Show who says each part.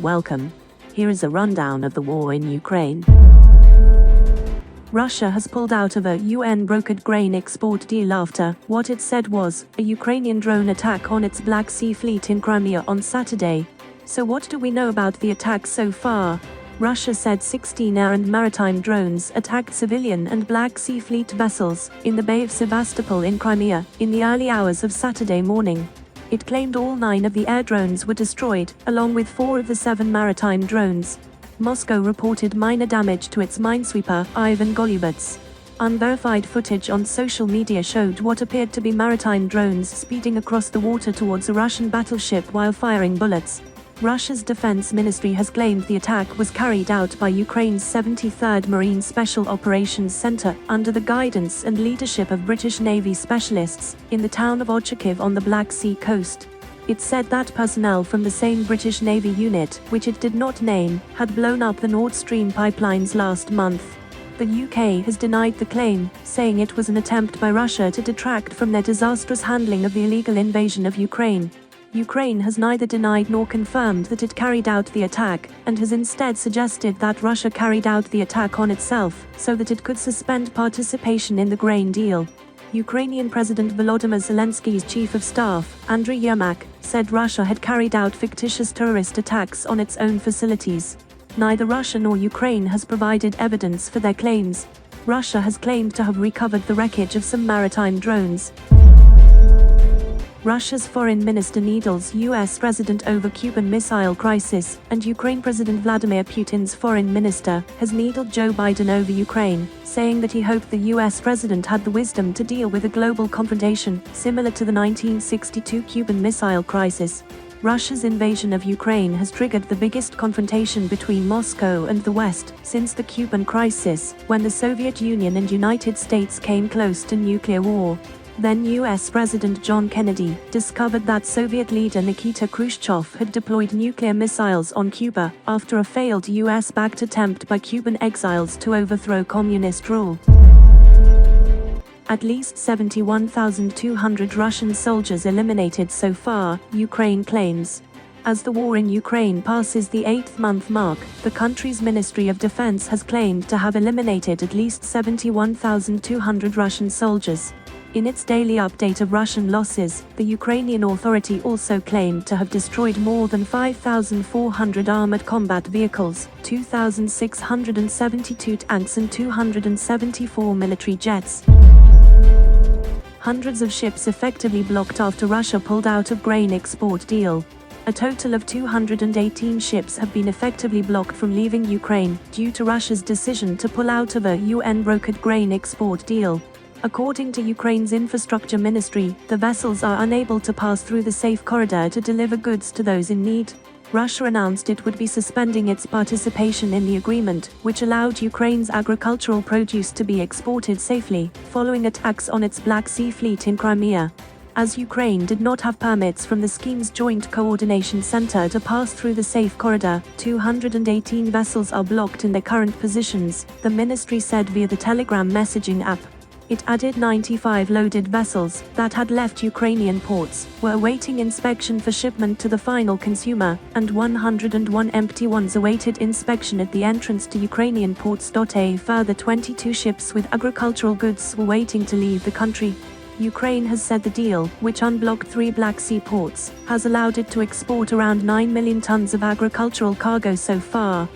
Speaker 1: welcome. Here is a rundown of the war in Ukraine. Russia has pulled out of a UN-brokered grain export deal after what it said was a Ukrainian drone attack on its Black Sea fleet in Crimea on Saturday. So what do we know about the attack so far? Russia said 16 air and maritime drones attacked civilian and Black Sea Fleet vessels in the Bay of Sevastopol in Crimea in the early hours of Saturday morning. It claimed all 9 of the air drones were destroyed, along with 4 of the 7 maritime drones. Moscow reported minor damage to its minesweeper, Ivan Golubets. Unverified footage on social media showed what appeared to be maritime drones speeding across the water towards a Russian battleship while firing bullets. Russia's defense ministry has claimed the attack was carried out by Ukraine's 73rd Marine Special Operations Center, under the guidance and leadership of British Navy specialists, in the town of Ochakiv on the Black Sea coast. It said that personnel from the same British Navy unit, which it did not name, had blown up the Nord Stream pipelines last month. The UK has denied the claim, saying it was an attempt by Russia to detract from their disastrous handling of the illegal invasion of Ukraine. Ukraine has neither denied nor confirmed that it carried out the attack, and has instead suggested that Russia carried out the attack on itself, so that it could suspend participation in the grain deal. Ukrainian President Volodymyr Zelensky's chief of staff, Andriy Yermak, said Russia had carried out fictitious terrorist attacks on its own facilities. Neither Russia nor Ukraine has provided evidence for their claims. Russia has claimed to have recovered the wreckage of some maritime drones. Russia's foreign minister needles U.S. president over Cuban missile crisis, and Ukraine President Vladimir Putin's foreign minister has needled Joe Biden over Ukraine, saying that he hoped the U.S. president had the wisdom to deal with a global confrontation, similar to the 1962 Cuban Missile Crisis. Russia's invasion of Ukraine has triggered the biggest confrontation between Moscow and the West since the Cuban crisis, when the Soviet Union and United States came close to nuclear war. Then U.S. President John Kennedy discovered that Soviet leader Nikita Khrushchev had deployed nuclear missiles on Cuba after a failed U.S.-backed attempt by Cuban exiles to overthrow communist rule. At least 71,200 Russian soldiers eliminated so far, Ukraine claims. As the war in Ukraine passes the 8th-month mark, the country's Ministry of Defense has claimed to have eliminated at least 71,200 Russian soldiers. In its daily update of Russian losses, the Ukrainian authority also claimed to have destroyed more than 5,400 armored combat vehicles, 2,672 tanks and 274 military jets. Hundreds of ships effectively blocked after Russia pulled out of grain export deal. A total of 218 ships have been effectively blocked from leaving Ukraine due to Russia's decision to pull out of a UN-brokered grain export deal. According to Ukraine's infrastructure ministry, the vessels are unable to pass through the safe corridor to deliver goods to those in need. Russia announced it would be suspending its participation in the agreement, which allowed Ukraine's agricultural produce to be exported safely, following attacks on its Black Sea fleet in Crimea. As Ukraine did not have permits from the scheme's Joint Coordination Center to pass through the safe corridor, 218 vessels are blocked in their current positions, the ministry said via the Telegram messaging app. It added 95 loaded vessels that had left Ukrainian ports, were awaiting inspection for shipment to the final consumer, and 101 empty ones awaited inspection at the entrance to Ukrainian ports. A further 22 ships with agricultural goods were waiting to leave the country. Ukraine has said the deal, which unblocked 3 Black Sea ports, has allowed it to export around 9 million tons of agricultural cargo so far.